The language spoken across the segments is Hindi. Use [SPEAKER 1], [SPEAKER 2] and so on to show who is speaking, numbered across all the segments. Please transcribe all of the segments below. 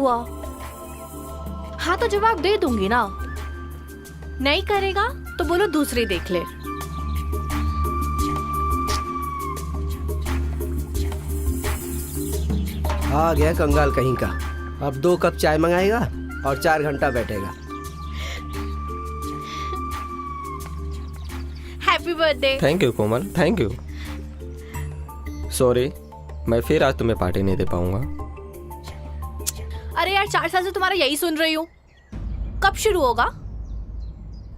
[SPEAKER 1] हुआ? हाँ तो जवाब दे दूंगी ना। नहीं करेगा तो बोलो दूसरी देख ले।
[SPEAKER 2] आ गया कंगाल कहीं का। अब 2 कप चाय मंगाएगा और 4 घंटा बैठेगा।
[SPEAKER 1] Happy birthday.
[SPEAKER 3] Thank you Komal, thank you. Sorry, मैं फिर आज तुम्हें पार्टी नहीं दे पाऊंगा।
[SPEAKER 1] अरे यार 4 साल से तुम्हारा यही सुन रही हूँ, कब शुरू होगा?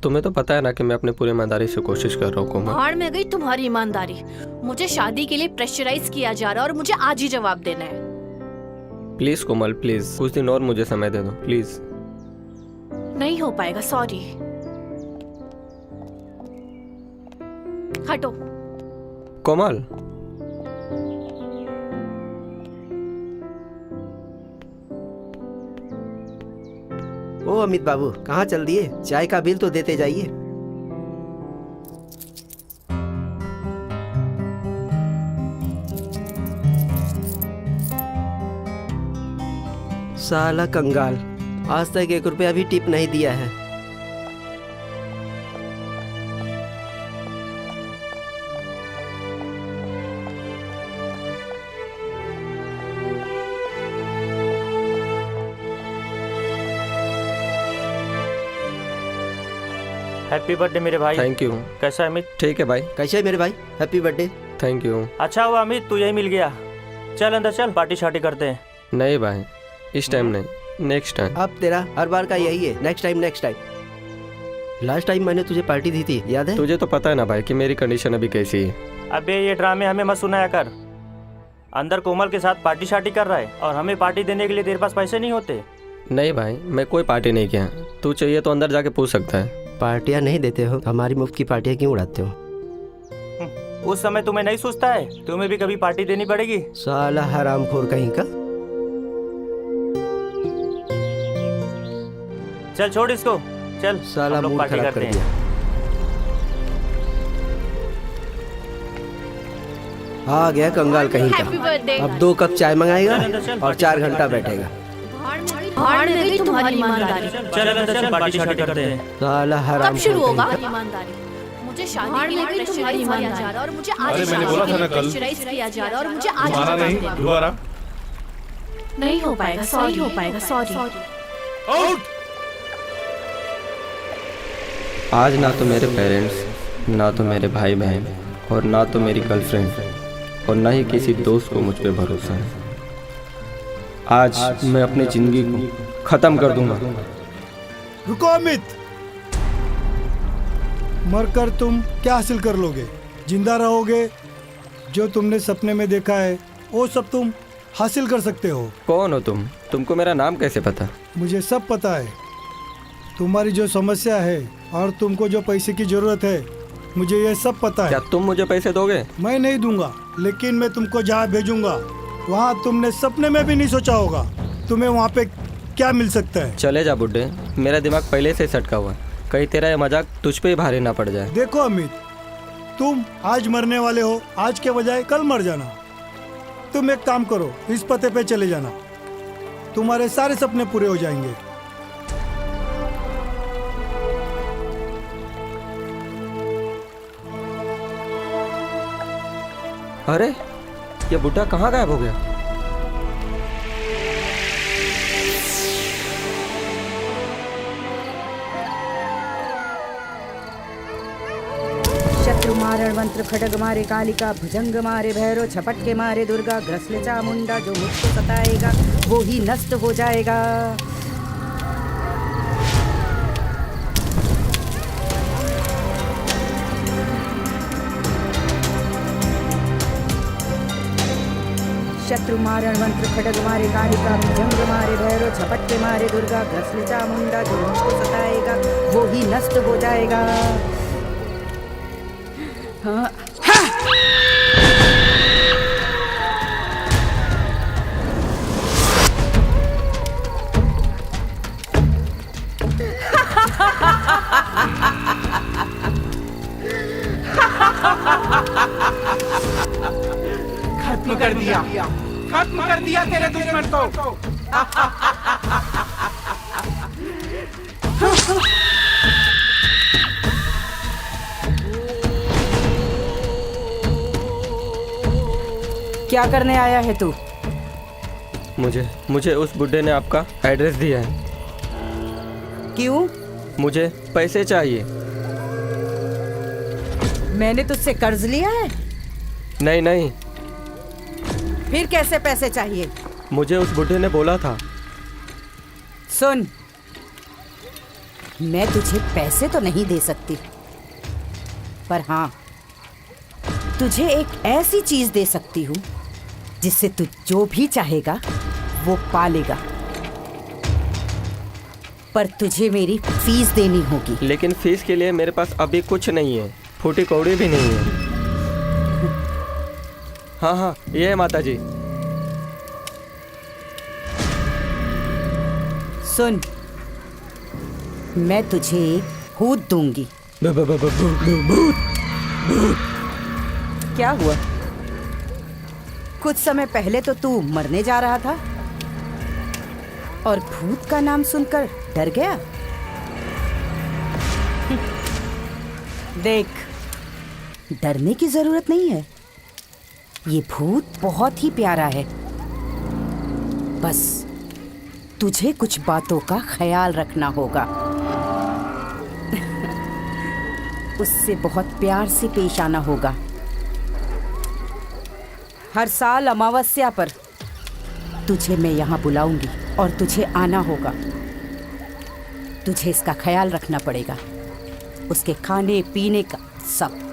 [SPEAKER 3] तुम्हें तो पता है ना कि मैं अपने पूरी ईमानदारी से कोशिश कर रहा हूँ कोमल।
[SPEAKER 1] भाड़ में गई तुम्हारी ईमानदारी। मुझे शादी के लिए प्रेशराइज किया जा रहा है और मुझे आज ही जवाब देना है।
[SPEAKER 3] प्लीज कोमल, प्लीज कुछ दिन और मुझे समय दे दो प्लीज।
[SPEAKER 1] नहीं हो पाएगा, सॉरी। हटो।
[SPEAKER 3] कोमल,
[SPEAKER 2] ओ अमित बाबू, कहाँ चल दिए? चाय का बिल तो देते जाइए। साला कंगाल, आज तक 1 रुपया भी टिप नहीं दिया है।
[SPEAKER 4] हैप्पी बर्थडे मेरे भाई।
[SPEAKER 3] Thank you.
[SPEAKER 4] कैसा है अमित?
[SPEAKER 3] ठीक है भाई।
[SPEAKER 2] कैसे है मेरे भाई? Happy birthday.
[SPEAKER 3] Thank you.
[SPEAKER 4] अच्छा हुआ अमित तू यही मिल गया। चल अंदर चल, पार्टी शार्टी करते हैं।
[SPEAKER 3] नहीं भाई, इस टाइम नहीं, नेक्स्ट टाइम।
[SPEAKER 2] अब तेरा हर बार का यही है, next time next time. Last time मैंने तुझे पार्टी दी थी, याद है?
[SPEAKER 3] तुझे तो पता है ना भाई कि मेरी कंडीशन अभी कैसी है।
[SPEAKER 4] अबे ये ड्रामे हमें मत सुनाया कर। अंदर कोमल के साथ पार्टी शार्टी कर रहा है और हमें पार्टी देने के लिए तेरे पास पैसे नहीं होते।
[SPEAKER 3] नहीं भाई, मैं कोई पार्टी नहीं किया। तू चाहिए तो अंदर जाके पूछ सकता है।
[SPEAKER 2] पार्टियां नहीं देते हो, हमारी मुफ्त की पार्टियां क्यों उड़ाते हो?
[SPEAKER 4] उस समय तुम्हें नहीं सोचता है तुम्हें भी कभी पार्टी देनी पड़ेगी।
[SPEAKER 2] साला हरामखोर कहीं का।
[SPEAKER 4] चल छोड़ इसको, चल
[SPEAKER 2] साला
[SPEAKER 4] हम लोग
[SPEAKER 2] मूड
[SPEAKER 4] पार्टी
[SPEAKER 2] खराब
[SPEAKER 4] करते
[SPEAKER 2] कर
[SPEAKER 4] हैं।
[SPEAKER 2] दिया। आ गया कंगाल कहीं
[SPEAKER 1] हैप्पी
[SPEAKER 2] का।
[SPEAKER 1] बर्थडे।
[SPEAKER 2] अब 2 कप चाय मंगाएगा
[SPEAKER 4] चल अंदर चल,
[SPEAKER 2] और 4 घंटा बैठेगा।
[SPEAKER 1] भाड़ में गई तुम्हारी ईमानदारी।
[SPEAKER 4] चल अंदर चल, पार्टी शार्टी करते हैं।
[SPEAKER 2] साला हराम
[SPEAKER 1] कब शुरू होगा? ईमानदारी। मुझे शादी के लिए प्रेशराइज किया जा रहा है और मुझे आज
[SPEAKER 5] अरे मैंने बोला था ना कल।
[SPEAKER 1] प्रेशराइज किया जा रहा है और मुझे आज
[SPEAKER 5] माना नहीं दोबारा।
[SPEAKER 1] नहीं हो पाएगा, सॉरी। हो पाएगा, सॉरी।
[SPEAKER 5] आउट।
[SPEAKER 3] आज ना तो मेरे पेरेंट्स, ना तो मेरे भाई बहन और ना तो मेरी गर्लफ्रेंड और ना ही किसी दोस्त को मुझ पे भरोसा है। आज मैं अपनी जिंदगी को खत्म कर दूंगा।
[SPEAKER 6] रुको अमित, मरकर तुम क्या हासिल कर लोगे? जिंदा रहोगे, जो तुमने सपने में देखा है वो सब तुम हासिल कर सकते हो।
[SPEAKER 3] कौन हो तुम? तुमको मेरा नाम कैसे पता?
[SPEAKER 6] मुझे सब पता है, तुम्हारी जो समस्या है और तुमको जो पैसे की जरूरत है, मुझे ये सब पता है।
[SPEAKER 3] क्या तुम मुझे पैसे दोगे?
[SPEAKER 6] मैं नहीं दूंगा, लेकिन मैं तुमको जहाँ भेजूंगा वहाँ तुमने सपने में भी नहीं सोचा होगा तुम्हें वहाँ पे क्या मिल सकता है।
[SPEAKER 3] चले जा बुड्ढे, मेरा दिमाग पहले से सटका हुआ है। कहीं तेरा ये मजाक तुझ पे ही भारी ना पड़ जाए।
[SPEAKER 6] देखो अमित, तुम आज मरने वाले हो, आज के बजाय कल मर जाना। तुम एक काम करो, इस पते पे चले जाना, तुम्हारे सारे सपने पूरे हो जाएंगे।
[SPEAKER 3] अरे ये बुड्ढा कहाँ गायब हो गया?
[SPEAKER 7] शत्रु मारण मंत्र खड्ग मारे कालिका, भुजंग मारे भैरव, झपट के मारे दुर्गा, ग्रसले चामुंडा, जो मुझको सताएगा वो ही नष्ट हो जाएगा। शत्रु मारण मंत्र खड्ग मारे कालिका, भुजंग मारे भैरव, झपट के मारे दुर्गा, ग्रसले चामुंडा, जो मुझको सताएगा वो ही नष्ट हो जाएगा। हाँ।
[SPEAKER 8] खत्म कर दिया तेरे दुश्मन को।
[SPEAKER 7] क्या करने आया है तू?
[SPEAKER 3] मुझे उस बुड्ढे ने आपका एड्रेस दिया है।
[SPEAKER 7] क्यों?
[SPEAKER 3] मुझे पैसे चाहिए।
[SPEAKER 7] मैंने तुझसे कर्ज लिया है?
[SPEAKER 3] नहीं नहीं,
[SPEAKER 7] फिर कैसे पैसे चाहिए?
[SPEAKER 3] मुझे उस बुड्ढे ने बोला था।
[SPEAKER 7] सुन, मैं तुझे पैसे तो नहीं दे सकती, पर हाँ, तुझे एक ऐसी चीज दे सकती हूँ जिससे तू जो भी चाहेगा वो पालेगा। पर तुझे मेरी फीस देनी होगी।
[SPEAKER 3] लेकिन फीस के लिए मेरे पास अभी कुछ नहीं है, फूटी कौड़ी भी नहीं है। हाँ हाँ, ये है माता जी।
[SPEAKER 7] सुन, मैं तुझे भूत दूंगी। क्या हुआ? कुछ समय पहले तो तू मरने जा रहा था और भूत का नाम सुनकर डर गया। देख, डरने की जरूरत नहीं है। ये भूत बहुत ही प्यारा है। बस तुझे कुछ बातों का ख्याल रखना होगा। उससे बहुत प्यार से पेश आना होगा। हर साल अमावस्या पर तुझे मैं यहाँ बुलाऊंगी और तुझे आना होगा। तुझे इसका ख्याल रखना पड़ेगा, उसके खाने पीने का सब।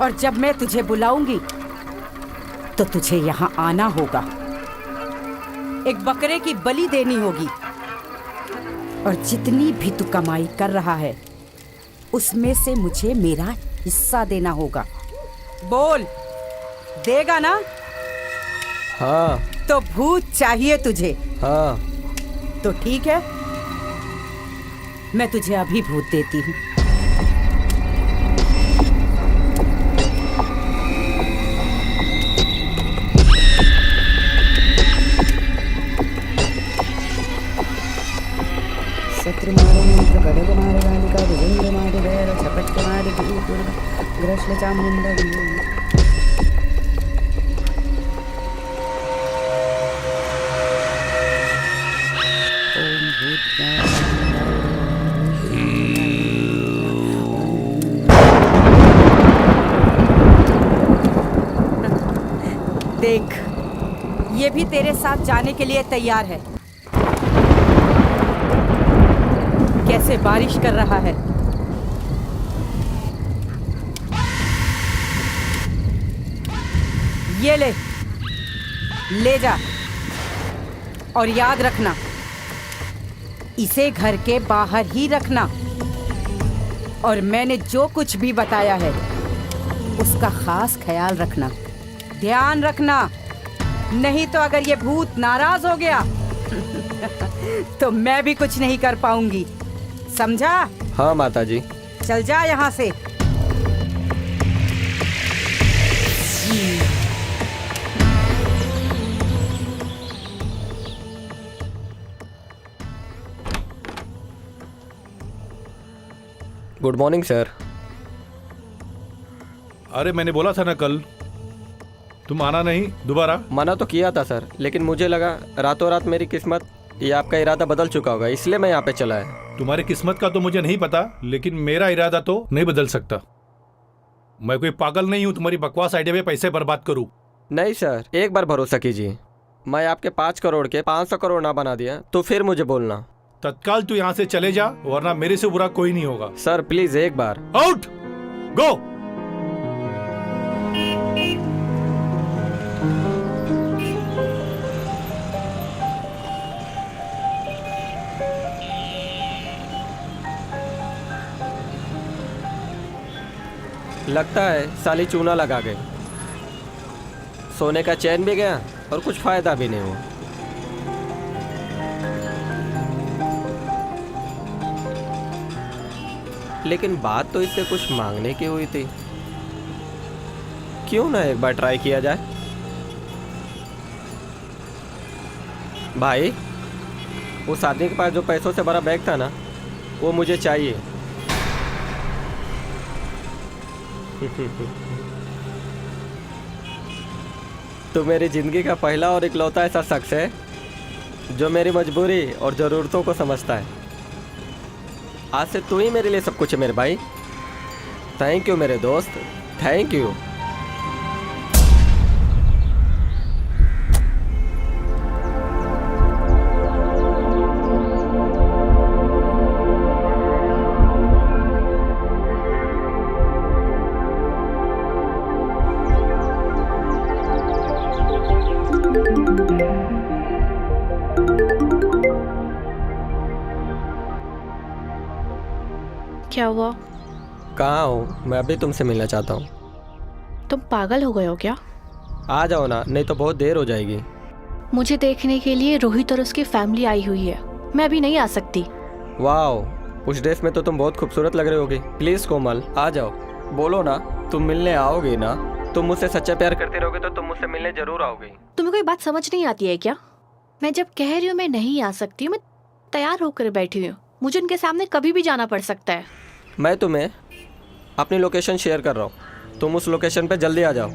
[SPEAKER 7] और जब मैं तुझे बुलाऊंगी तो तुझे यहाँ आना होगा। एक बकरे की बलि देनी होगी और जितनी भी तू कमाई कर रहा है उसमें से मुझे मेरा हिस्सा देना होगा। बोल, देगा ना?
[SPEAKER 3] हाँ
[SPEAKER 7] तो भूत चाहिए तुझे?
[SPEAKER 3] हाँ।
[SPEAKER 7] तो ठीक है, मैं तुझे अभी भूत देती हूँ। शत्रु मारे मंत्र खड्ग मारे कालिका भुजंग मारे भैरव झपट मारे दुर्गा ग्रश्ल चामुंडा। देख, ये भी तेरे साथ जाने के लिए तैयार है। कैसे बारिश कर रहा है। ये ले जा और याद रखना, इसे घर के बाहर ही रखना। और मैंने जो कुछ भी बताया है उसका खास ख्याल रखना, ध्यान रखना। नहीं तो अगर ये भूत नाराज हो गया तो मैं भी कुछ नहीं कर पाऊंगी, समझा?
[SPEAKER 3] हाँ माता जी।
[SPEAKER 7] चल जा यहाँ से।
[SPEAKER 3] Good morning sir.
[SPEAKER 5] अरे मैंने बोला था ना कल, तुम आना नहीं दोबारा।
[SPEAKER 3] मना तो किया था सर, लेकिन मुझे लगा रातों रात मेरी किस्मत या आपका इरादा बदल चुका होगा, इसलिए मैं यहाँ पे चला है।
[SPEAKER 5] तुम्हारी किस्मत का तो मुझे नहीं पता, लेकिन मेरा इरादा तो नहीं बदल सकता। मैं कोई पागल नहीं हूँ तुम्हारी बकवास आइडिया पे पैसे बर्बाद करूँ।
[SPEAKER 3] नहीं सर, एक बार भरोसा कीजिए। मैं आपके 5 करोड़ के 500 करोड़ ना बना दिया तो फिर मुझे बोलना।
[SPEAKER 5] तत्काल तू यहाँ से चले जा, वरना मेरे से बुरा कोई नहीं होगा।
[SPEAKER 3] सर प्लीज एक बार।
[SPEAKER 5] आउट, गो।
[SPEAKER 3] लगता है साली चूना लगा गई। सोने का चैन भी गया और कुछ फायदा भी नहीं हुआ। लेकिन बात तो इससे कुछ मांगने की हुई थी, क्यों ना एक बार ट्राई किया जाए। भाई, उस आदमी के पास जो पैसों से भरा बैग था ना, वो मुझे चाहिए। तो मेरी ज़िंदगी का पहला और इकलौता ऐसा शख्स है जो मेरी मजबूरी और ज़रूरतों को समझता है। आज से तू ही मेरे लिए सब कुछ है मेरे भाई। थैंक यू मेरे दोस्त, थैंक यू।
[SPEAKER 1] क्या हुआ?
[SPEAKER 3] कहाँ हो? मैं अभी तुमसे मिलना चाहता हूँ।
[SPEAKER 1] तुम पागल हो गए हो क्या?
[SPEAKER 3] आ जाओ ना, नहीं तो बहुत देर हो जाएगी।
[SPEAKER 1] मुझे देखने के लिए रोहित और उसकी फैमिली आई हुई है। मैं अभी नहीं आ सकती।
[SPEAKER 3] वाह, उस ड्रेस में तो तुम बहुत खूबसूरत लग रहे होगे। प्लीज़ कोमल आ जाओ। बोलो ना, तुम मिलने आओगे ना? तुम मुझसे सच्चा प्यार करते रहोगे तो तुम मुझसे मिलने जरूर आओगे।
[SPEAKER 1] तुम्हें कोई बात समझ नहीं आती है क्या? मैं जब कह रही हूँ मैं नहीं आ सकती हूँ, मैं तैयार होकर बैठी हूँ। मुझे उनके सामने कभी भी जाना पड़ सकता है।
[SPEAKER 3] मैं तुम्हें अपनी लोकेशन शेयर कर रहा हूँ, तुम उस लोकेशन पे जल्दी आ जाओ।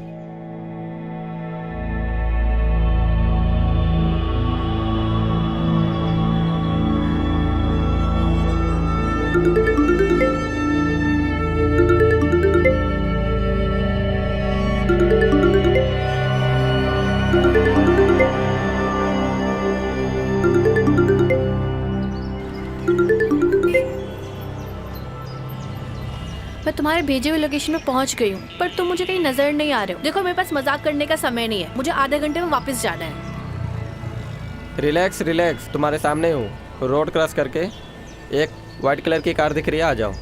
[SPEAKER 1] मैं तुम्हारे भेजे हुए लोकेशन में पहुंच गई हूँ, पर तुम मुझे कहीं नजर नहीं आ रहे हो। देखो, मेरे पास मजाक करने का समय नहीं है। मुझे आधे घंटे में वापस जाना है।
[SPEAKER 3] रिलैक्स रिलैक्स, तुम्हारे सामने हूँ। रोड क्रॉस करके एक वाइट कलर की कार दिख रही है, आ जाओ।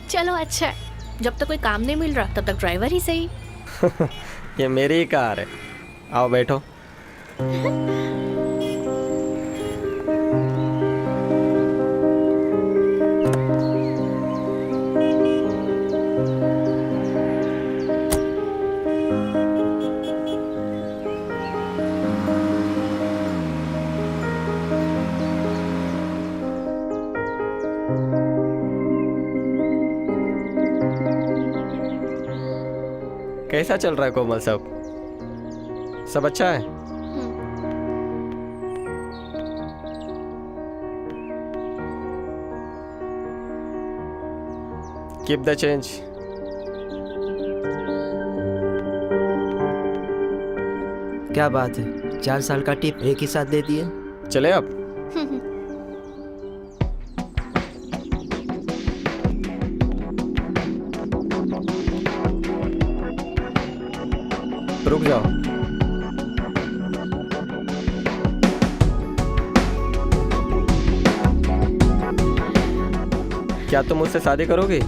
[SPEAKER 1] चलो अच्छा है, जब तक कोई काम नहीं मिल रहा तब तक ड्राइवर ही सही।
[SPEAKER 3] ये मेरी ही कार है, आओ बैठो। कैसा चल रहा है कोमल? सब अच्छा है? Keep the change.
[SPEAKER 2] क्या बात है, 4 साल का टिप एक ही साथ दे दिए।
[SPEAKER 3] चले अब। रुक जाओ। क्या तुम मुझसे शादी करोगी?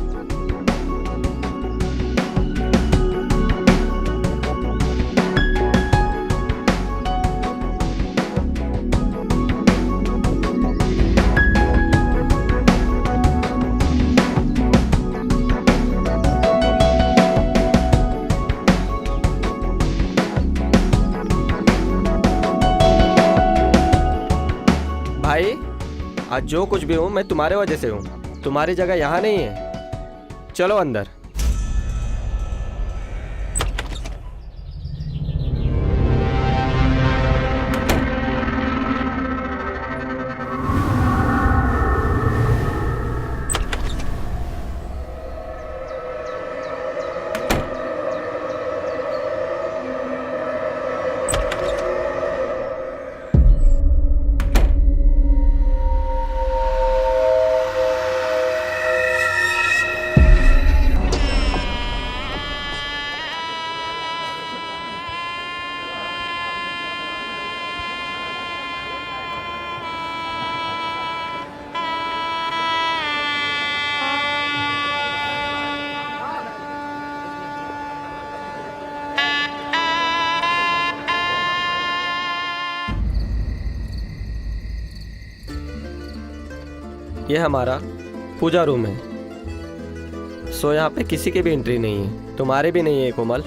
[SPEAKER 3] भाई, आज जो कुछ भी हूँ मैं तुम्हारे वजह से हूँ। तुम्हारी जगह यहाँ नहीं है। चलो अंदर। ये हमारा पूजा रूम है। सो यहाँ पे किसी की भी एंट्री नहीं है, तुम्हारी भी नहीं है कोमल।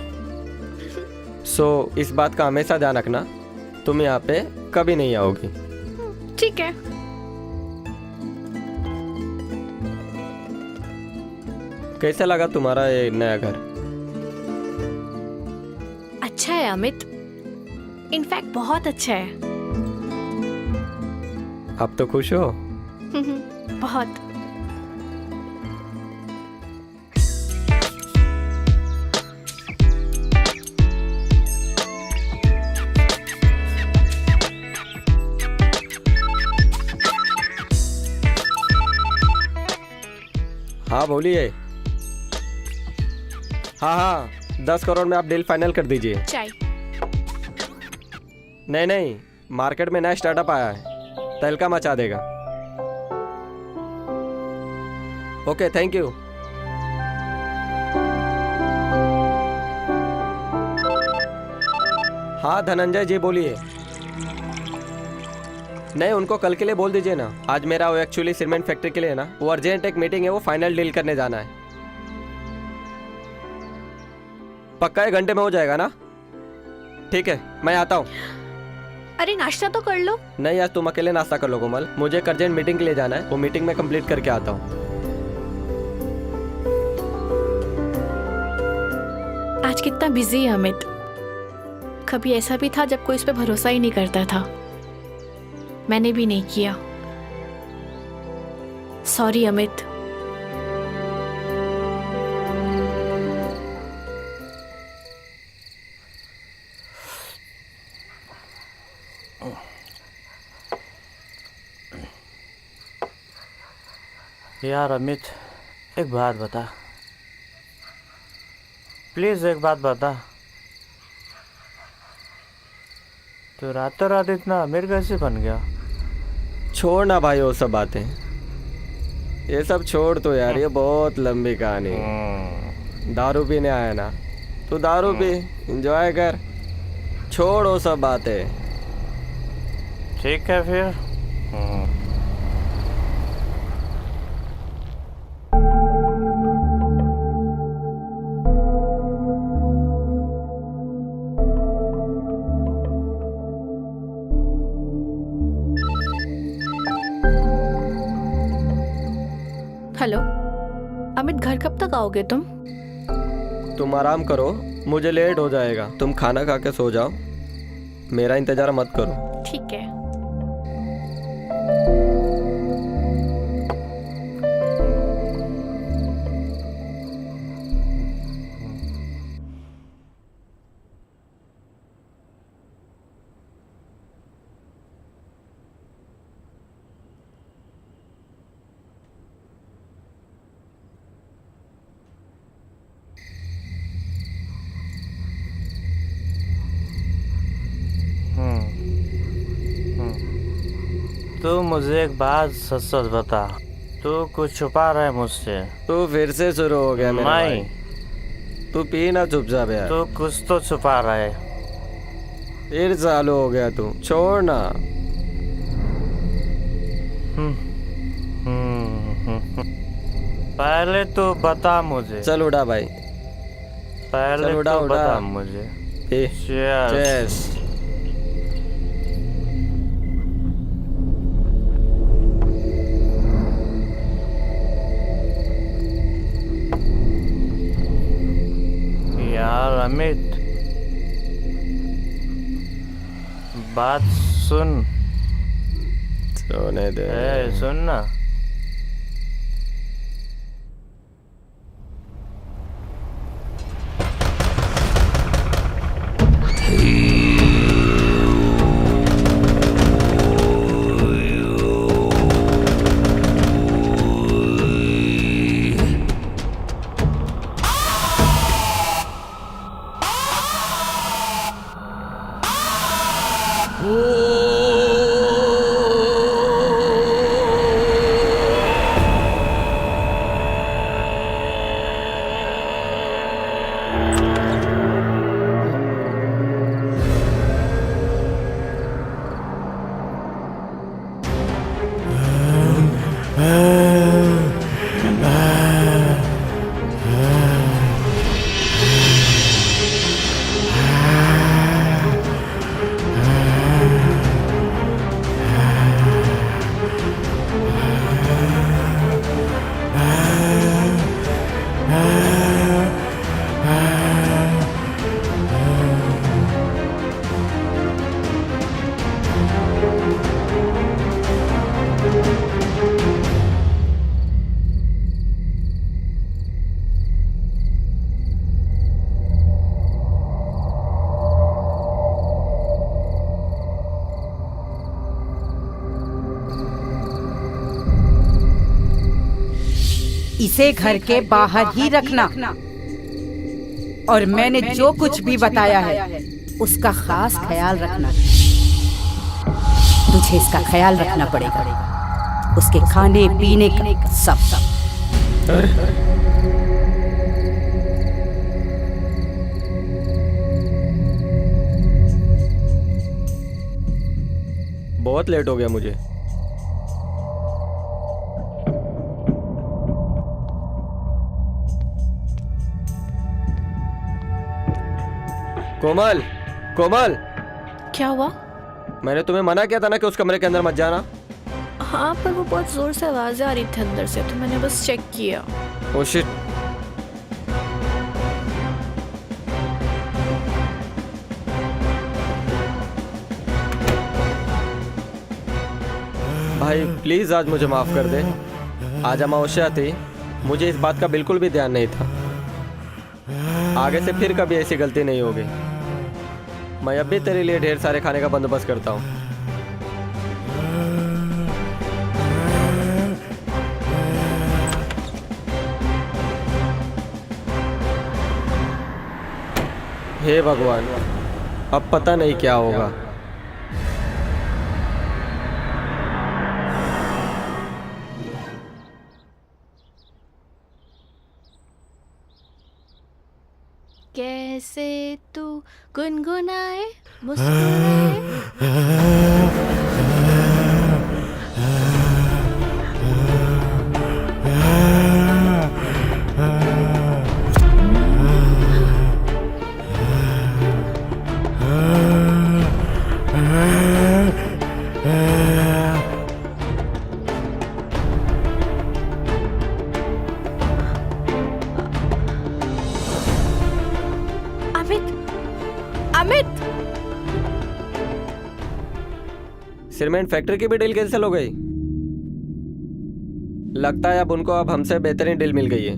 [SPEAKER 3] सो इस बात का हमेशा ध्यान रखना, तुम यहाँ पे कभी नहीं आओगी।
[SPEAKER 1] ठीक है।
[SPEAKER 3] कैसा लगा तुम्हारा ये नया घर?
[SPEAKER 1] अच्छा है अमित, इनफैक्ट बहुत अच्छा है।
[SPEAKER 3] अब तो खुश हो?
[SPEAKER 1] बहुत।
[SPEAKER 3] हाँ बोलिए। हाँ 10 करोड़ में आप डील फाइनल कर दीजिए।
[SPEAKER 1] चाय।
[SPEAKER 3] नहीं, मार्केट में नया स्टार्टअप आया है, तहलका मचा देगा। Okay, thank you. हाँ धनंजय जी बोलिए। नहीं, उनको कल के लिए बोल दीजिए ना। आज मेरा वो एक्चुअली सीमेंट फैक्ट्री के लिए ना, वो अर्जेंट एक मीटिंग है, वो फाइनल डील करने जाना है। पक्का 1 घंटे में हो जाएगा ना? ठीक है, मैं आता हूँ।
[SPEAKER 1] अरे नाश्ता तो कर लो।
[SPEAKER 3] नहीं, आज तुम अकेले नाश्ता कर लो कोमल, मुझे एक अर्जेंट मीटिंग के लिए जाना है, वो मीटिंग में कंप्लीट करके आता हूँ।
[SPEAKER 1] आज कितना बिजी है अमित। कभी ऐसा भी था जब कोई इस पे भरोसा ही नहीं करता था। मैंने भी नहीं किया। सॉरी अमित।
[SPEAKER 4] यार अमित, एक बात बता, प्लीज एक बात बता, तो रातों रात इतना अमीर कैसे बन गया?
[SPEAKER 3] छोड़ ना भाई वो सब बातें, ये सब छोड़ तो यार, ये बहुत लंबी कहानी। दारू पीने आया ना, तू दारू पी, एंजॉय कर, छोड़ वो सब बातें।
[SPEAKER 4] ठीक है फिर।
[SPEAKER 1] हेलो अमित, घर कब तक आओगे तुम?
[SPEAKER 3] तुम आराम करो, मुझे लेट हो जाएगा, तुम खाना खा के सो जाओ, मेरा इंतजार मत करो।
[SPEAKER 1] ठीक है।
[SPEAKER 4] तू मुझे एक बात सच सच बता, तू कुछ छुपा रहा है मुझसे?
[SPEAKER 3] तू फिर से शुरू हो गया मेरा भाई।
[SPEAKER 4] नहीं,
[SPEAKER 3] तू पी ना चुपचाप यार।
[SPEAKER 4] तू कुछ तो छुपा रहा है।
[SPEAKER 3] फिर चालू हो गया तू, छोड़ ना।
[SPEAKER 4] पहले तो बता मुझे।
[SPEAKER 3] चल उड़ा भाई,
[SPEAKER 4] पहले
[SPEAKER 3] चल उड़ा,
[SPEAKER 4] तो
[SPEAKER 3] उड़ा।
[SPEAKER 4] बता मुझे।
[SPEAKER 3] पी।
[SPEAKER 4] Cheers.
[SPEAKER 3] Cheers।
[SPEAKER 4] यार अमित, बात सुन।
[SPEAKER 3] सोने दे।
[SPEAKER 4] सुन ना।
[SPEAKER 7] इसे घर के बाहर ही रखना। और मैंने जो कुछ भी बताया है उसका खास ख्याल रखना। तुझे इसका ख्याल रखना पड़ेगा, उसके खाने पीने का सब।
[SPEAKER 3] बहुत लेट हो गया मुझे। कोमल, कोमल,
[SPEAKER 1] क्या हुआ?
[SPEAKER 3] मैंने तुम्हें मना किया था ना कि उस कमरे के अंदर मत जाना।
[SPEAKER 1] हाँ, पर वो बहुत जोर से आवाजें आ रही थी अंदर से, तो मैंने बस चेक किया।
[SPEAKER 3] Oh shit. भाई प्लीज आज मुझे माफ कर दे। आज अमावस्या थी, मुझे इस बात का बिल्कुल भी ध्यान नहीं था। आगे से फिर कभी ऐसी गलती नहीं होगी। मैं अब भी तेरे लिए ढेर सारे खाने का बंदोबस्त करता हूँ। हे भगवान, अब पता नहीं क्या होगा।
[SPEAKER 1] कैसे तू गुनगुनाए मुस्कुराए। अमित,
[SPEAKER 3] सीमेंट फैक्ट्री की भी डील कैंसिल हो गई। लगता है अब हमसे बेहतरीन डील मिल गई है।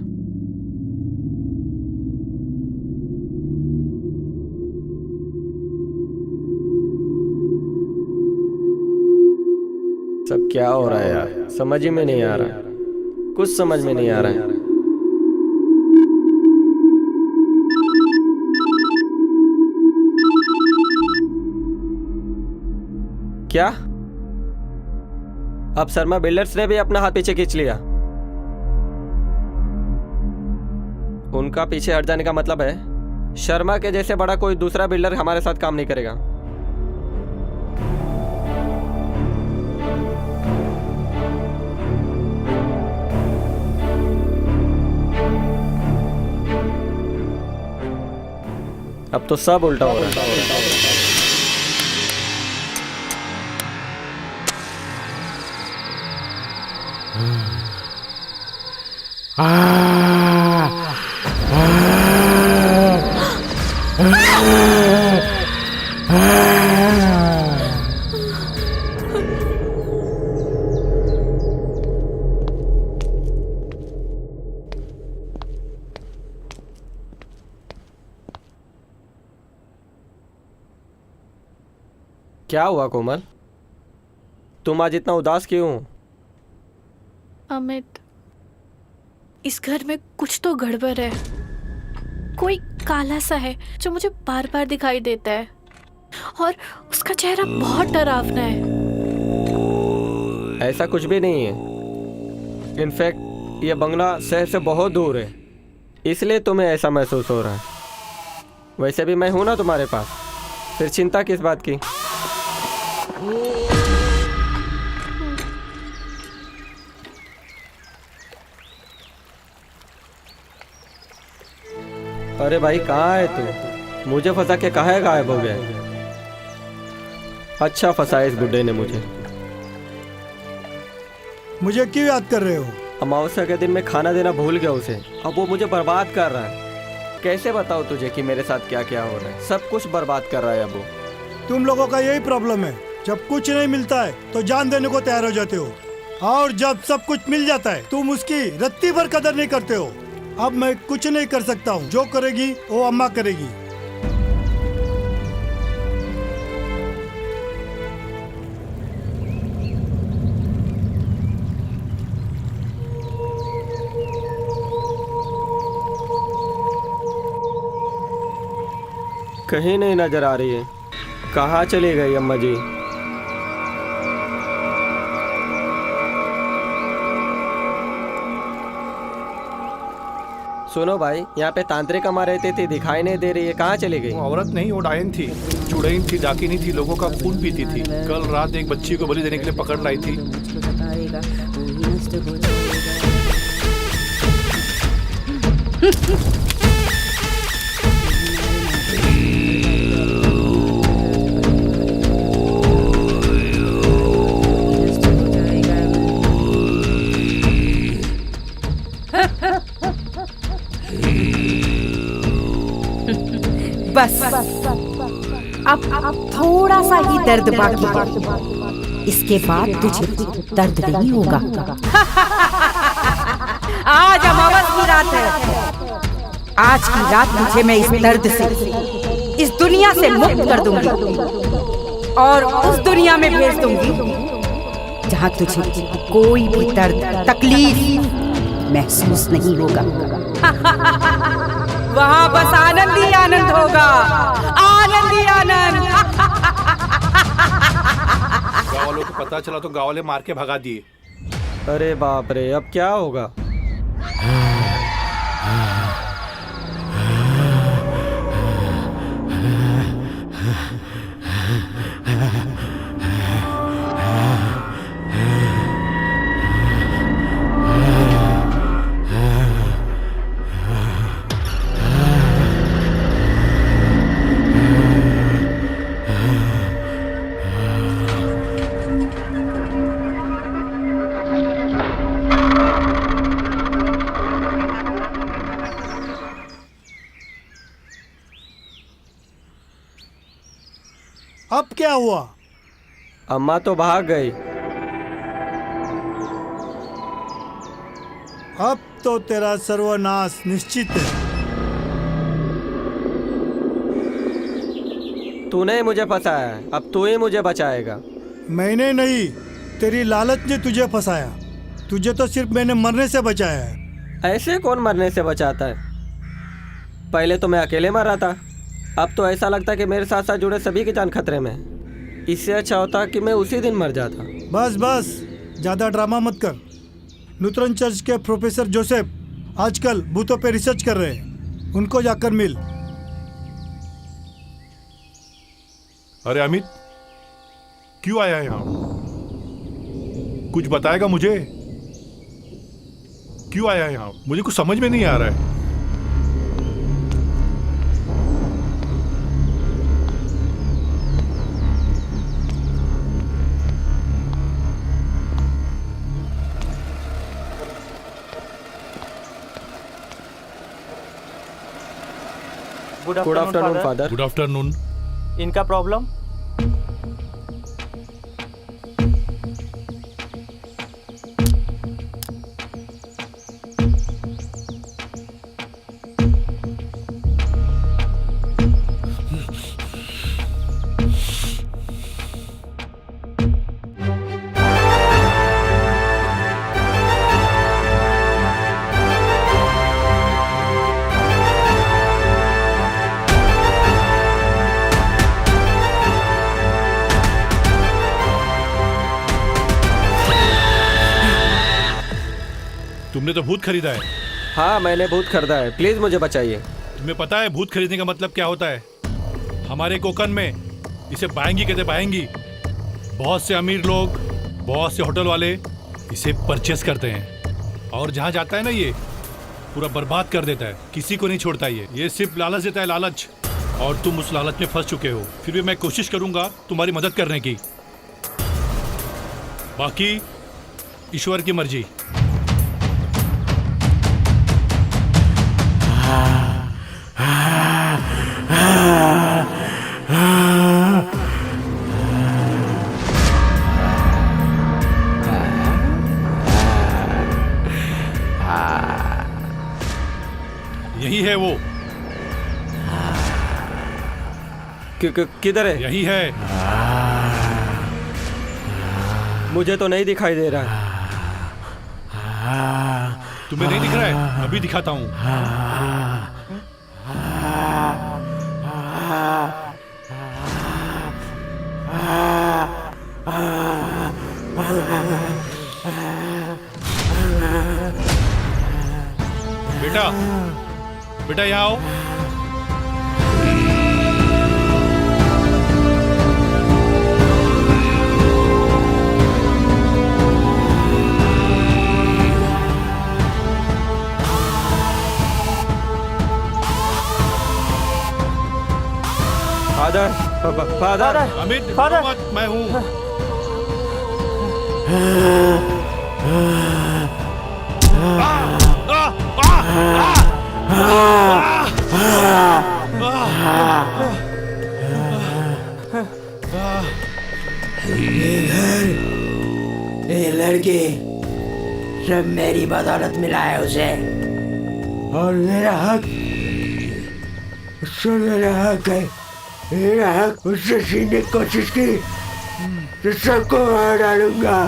[SPEAKER 3] सब क्या हो रहा है यार, समझ ही में नहीं आ रहा। कुछ समझ में नहीं आ रहा है। क्या अब शर्मा बिल्डर्स ने भी अपना हाथ पीछे खींच लिया? उनका पीछे हट जाने का मतलब है शर्मा के जैसे बड़ा कोई दूसरा बिल्डर हमारे साथ काम नहीं करेगा। अब तो सब उल्टा हो रहा है। क्या हुआ कोमल, तुम आज इतना उदास क्यों?
[SPEAKER 1] अमित, इस घर में कुछ तो गड़बड़ है। कोई काला सा है जो मुझे बार बार दिखाई देता है, और उसका चेहरा बहुत डरावना है।
[SPEAKER 3] ऐसा कुछ भी नहीं है। इनफैक्ट ये बंगला शहर से बहुत दूर है, इसलिए तुम्हें ऐसा महसूस हो रहा है। वैसे भी मैं हूं ना तुम्हारे पास, फिर चिंता किस बात की? अरे भाई कहाँ है तू? मुझे फंसा के कहाँ है गायब हो गया? अच्छा फंसाया इस बुड्ढे ने मुझे।
[SPEAKER 6] मुझे क्यों याद कर रहे हो?
[SPEAKER 3] अमावस्या के दिन मैं खाना देना भूल गया उसे, अब वो मुझे बर्बाद कर रहा है। कैसे बताऊँ तुझे कि मेरे साथ क्या क्या हो रहा है? सब कुछ बर्बाद कर रहा है अब वो।
[SPEAKER 6] तुम लोगों का यही प्रॉब्लम है, जब कुछ नहीं मिलता है तो जान देने को तैयार हो जाते हो, और जब सब कुछ मिल जाता है तुम उसकी रत्ती भर कदर नहीं करते हो। अब मैं कुछ नहीं कर सकता हूँ, जो करेगी वो अम्मा करेगी।
[SPEAKER 3] कहीं नहीं नजर आ रही है। कहाँ चली गई अम्मा जी? सुनो भाई, यहाँ पे तांत्रिक अम्मा रहती थी, दिखाई नहीं दे रही है, कहाँ चली गई?
[SPEAKER 5] वो औरत नहीं, वो डायन थी, चुड़ैन थी, डाकिनी थी, लोगों का खून पीती थी। कल रात एक बच्ची को बलि देने के लिए पकड़ लाई थी।
[SPEAKER 7] बस अब थोड़ा सा ही दर्द बाकी है। इसके बाद तुझे दर्द नहीं होगा। आज अमावस की रात है। आज की रात तुझे मैं इस दर्द से, इस दुनिया से मुक्त कर दूंगी और उस दुनिया में भेज दूंगी जहाँ तुझे कोई भी दर्द तकलीफ महसूस नहीं होगा। वहाँ बस आनंद ही आनंद होगा, आनंद ही आनंद।
[SPEAKER 5] गाँव वालों को पता चला तो गाँव वाले मार के भगा दिए।
[SPEAKER 3] अरे बाप रे, अब क्या होगा?
[SPEAKER 6] अब क्या हुआ?
[SPEAKER 3] अम्मा तो भाग गई।
[SPEAKER 6] अब तो तेरा सर्वनाश निश्चित है।
[SPEAKER 3] तूने ही मुझे फंसाया है, अब तू ही मुझे बचाएगा।
[SPEAKER 6] मैंने नहीं, तेरी लालच ने तुझे फंसाया। तुझे तो सिर्फ मैंने मरने से बचाया है।
[SPEAKER 3] ऐसे कौन मरने से बचाता है? पहले तो मैं अकेले मर रहा था, अब तो ऐसा लगता है कि मेरे साथ साथ जुड़े सभी की जान खतरे में है। इससे अच्छा होता कि मैं उसी दिन मर जाता।
[SPEAKER 6] बस बस, ज्यादा ड्रामा मत कर। लूथरन चर्च के प्रोफेसर जोसेफ आजकल भूतों पे रिसर्च कर रहे हैं, उनको जाकर मिल।
[SPEAKER 5] अरे अमित, क्यों आया है यहाँ? कुछ बताएगा मुझे? क्यों आया है यहाँ? मुझे कुछ समझ में नहीं आ रहा है।
[SPEAKER 3] Good afternoon father.
[SPEAKER 5] Good afternoon.
[SPEAKER 4] इनका प्रॉब्लम?
[SPEAKER 5] तुमने तो भूत खरीदा है।
[SPEAKER 3] हाँ, मैंने भूत खरीदा है, प्लीज मुझे बचाइए।
[SPEAKER 5] तुम्हें पता है भूत खरीदने का मतलब क्या होता है? हमारे कोकन में इसे बाएंगी कहते, बाएंगी। बहुत से अमीर लोग, बहुत से होटल वाले इसे परचेस करते हैं और जहाँ जाता है ना ये पूरा बर्बाद कर देता है, किसी को नहीं छोड़ता। ये सिर्फ लालच देता है, लालच। और तुम उस लालच में फंस चुके हो। फिर भी मैं कोशिश करूंगा तुम्हारी मदद करने की, बाकी ईश्वर की मर्जी। यही है वो।
[SPEAKER 3] किधर है?
[SPEAKER 5] यही है।
[SPEAKER 3] मुझे तो नहीं दिखाई दे रहा है।
[SPEAKER 5] तुम्हें नहीं दिख रहा है? अभी दिखाता हूँ। बेटा यहाँ आओ।
[SPEAKER 3] Father, father,
[SPEAKER 5] Amit
[SPEAKER 4] father.
[SPEAKER 5] मत, मैं हूँ।
[SPEAKER 2] ये लड़की सब मेरी बदौलत मिला है उसे, और मेरा हक उससे मेरा हक है। मेरा हक उससे छीनने की कोशिश की तो सबको मार डालूंगा।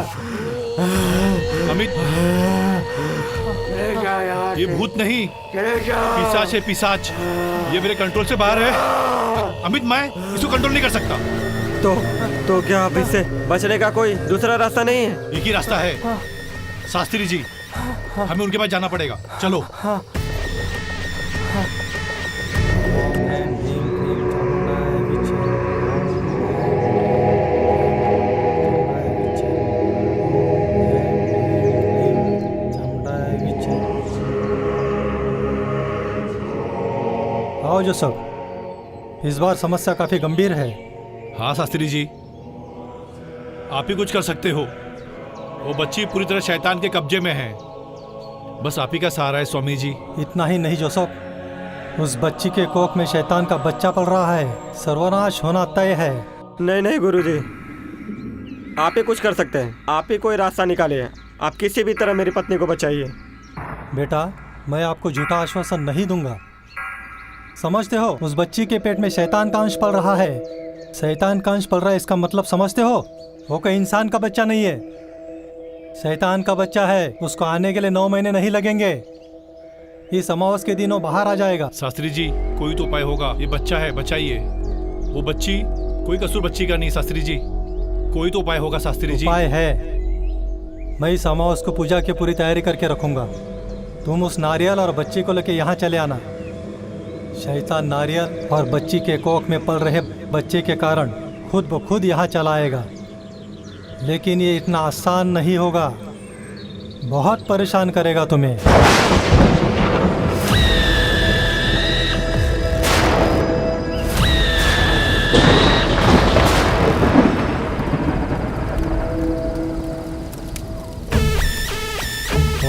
[SPEAKER 5] अमित,
[SPEAKER 2] चले जाओ यहाँ
[SPEAKER 5] ये
[SPEAKER 2] से,
[SPEAKER 5] भूत नहीं,
[SPEAKER 2] चले जाओ।
[SPEAKER 5] पिशाच है, पिशाच। ये मेरे कंट्रोल से बाहर है। अमित, मैं इसको कंट्रोल नहीं कर सकता।
[SPEAKER 3] तो क्या अब इससे बचने का कोई दूसरा रास्ता नहीं है?
[SPEAKER 5] एक ही रास्ता है शास्त्री जी, हमें उनके पास जाना पड़ेगा। चलो।
[SPEAKER 8] आओ जोसेफ, इस बार समस्या काफी गंभीर है।
[SPEAKER 5] हाँ शास्त्री जी, आप ही कुछ कर सकते हो। वो बच्ची पूरी तरह शैतान के कब्जे में है। बस आप ही का सहारा है स्वामी जी।
[SPEAKER 8] इतना ही नहीं जोसेफ, उस बच्ची के कोख में शैतान का बच्चा पल रहा है। सर्वनाश होना तय है।
[SPEAKER 3] नहीं नहीं गुरुजी, आप ही कुछ कर सकते हैं। आप ही कोई रास्ता निकालिए। आप किसी भी तरह मेरी पत्नी को बचाइए।
[SPEAKER 8] बेटा, मैं आपको झूठा आश्वासन नहीं दूंगा। समझते हो, उस बच्ची के पेट में शैतान का अंश पल रहा है। शैतान का अंश पल रहा है, इसका मतलब समझते हो? वो कोई इंसान का बच्चा नहीं है, शैतान का बच्चा है। उसको आने के लिए 9 महीने नहीं लगेंगे। इस अमावस के दिनों बाहर आ जाएगा।
[SPEAKER 5] शास्त्री जी, कोई तो उपाय होगा। ये बच्चा है, बचाइए। वो बच्ची कोई कसूर बच्ची का नहीं शास्त्री जी। कोई तो उपाय होगा शास्त्री जी।
[SPEAKER 8] उपाय है। मैं इस अमावस को पूजा की पूरी तैयारी करके रखूंगा। तुम उस नारियल और बच्ची को लेके यहाँ चले आना। शैतान नारियल और बच्ची के कोख में पल रहे बच्चे के कारण खुद ब खुद यहाँ चला आएगा। लेकिन ये इतना आसान नहीं होगा, बहुत परेशान करेगा तुम्हें।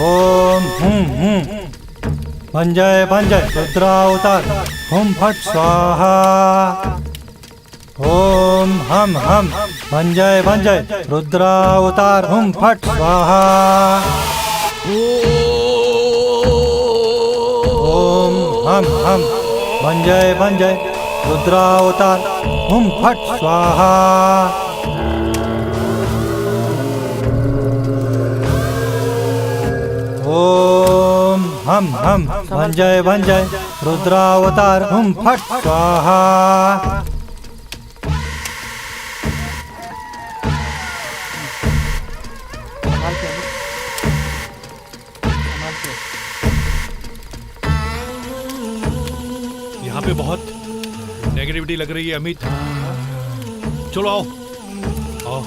[SPEAKER 8] ओम बन जाए रुद्रावतार। हुम फट स्वाहा। ओम हम बन जाए रुद्रावतार। हुम फट स्वाहा। ओम हम बन जाए रुद्रावतार। हुम फट स्वाहा। ओम हम बन जाए रुद्रावतार। हुम फट स्वाहा।
[SPEAKER 5] यहाँ पे बहुत नेगेटिविटी लग रही है अमित। चलो आओ आओ।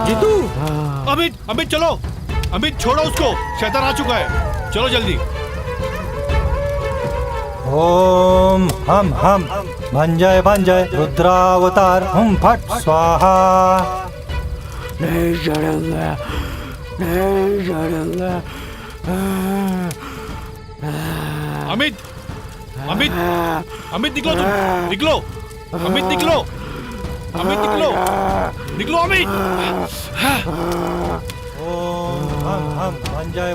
[SPEAKER 3] जीतू,
[SPEAKER 5] अमित चलो। अमित छोड़ो उसको, शैतान आ चुका है। चलो जल्दी।
[SPEAKER 8] ओम हम भंजय रुद्रावतार हुम फट स्वाहा।
[SPEAKER 2] नहीं चढ़ूंगा, नहीं चढ़ूंगा।
[SPEAKER 5] अमित, अमित, अमित निकलो तुम, निकलो, अमित निकलो, अमित निकलो, निकलो अमित।
[SPEAKER 8] ओम हम भंजय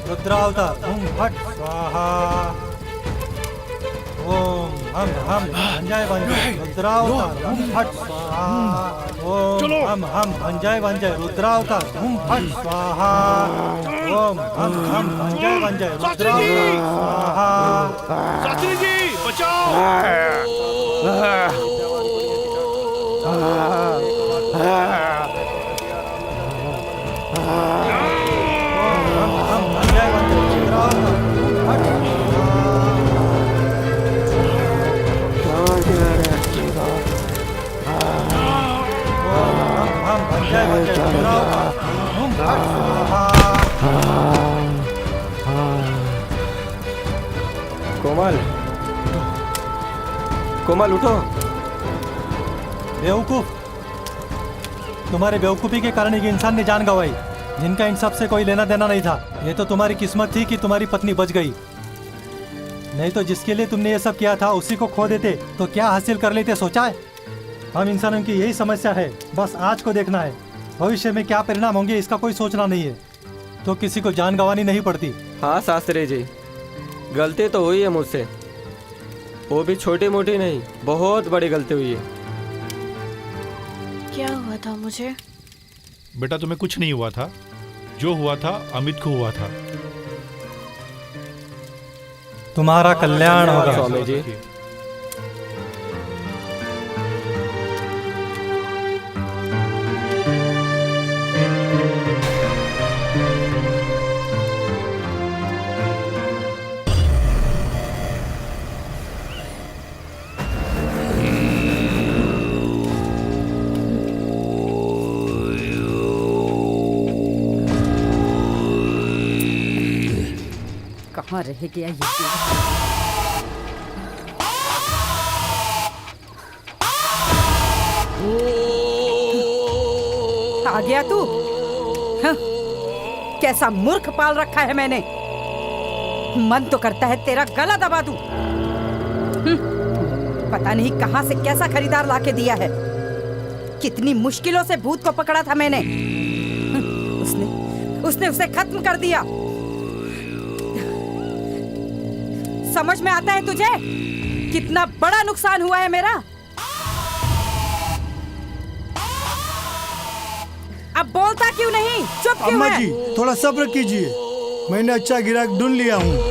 [SPEAKER 8] रुद्रावतार हुम फट स्वाहा। ओम हम भंजय रुद्रावतार हुम फट स्वाहा। ओम हम भंजय रुद्रावतार हुम फट स्वाहा। ओम हम भंजय रुद्रावतार स्वाहा।
[SPEAKER 5] शास्त्री जी बचाओ।
[SPEAKER 8] हम भंजय रुद्रावतार हुम फट हम भंजय रुद्रावतार हुम फट स्वाहा।
[SPEAKER 3] कोमल, कोमल उठो।
[SPEAKER 8] बेवकूफ, तुम्हारे बेवकूफ़ी के कारण एक इंसान ने जान गंवाई जिनका इन सब से कोई लेना देना नहीं था। ये तो तुम्हारी किस्मत थी कि तुम्हारी पत्नी बच गई, नहीं तो जिसके लिए तुमने ये सब किया था उसी को खो देते तो क्या हासिल कर लेते सोचा है? हम इंसानों की यही समस्या है, बस आज को देखना है, भविष्य में क्या परिणाम होंगे इसका कोई सोचना नहीं है, तो किसी को जान गंवानी नहीं पड़ती।
[SPEAKER 3] हाँ शास्त्री जी, गलती तो हुई है मुझसे, वो भी छोटी मोटी नहीं, बहुत बड़ी गलती हुई है।
[SPEAKER 1] क्या हुआ था मुझे?
[SPEAKER 5] बेटा तुम्हें कुछ नहीं हुआ था, जो हुआ था अमित को हुआ था।
[SPEAKER 8] तुम्हारा कल्याण होगा
[SPEAKER 3] स्वामी जी।
[SPEAKER 7] कहाँ रह गया ये? आ गया तू? हाँ, कैसा मूर्ख पाल रखा है मैंने। मन तो करता है तेरा गला दबा दूं। पता नहीं कहां से कैसा खरीदार लाके दिया है। कितनी मुश्किलों से भूत को पकड़ा था मैंने। उसने उसे खत्म कर दिया। समझ में आता है तुझे कितना बड़ा नुकसान हुआ है मेरा? अब बोलता क्यों नहीं? चुप क्यों
[SPEAKER 6] अम्मा
[SPEAKER 7] है?
[SPEAKER 6] जी थोड़ा सब्र कीजिए, मैंने अच्छा गिराक ढूंढ लिया हूँ।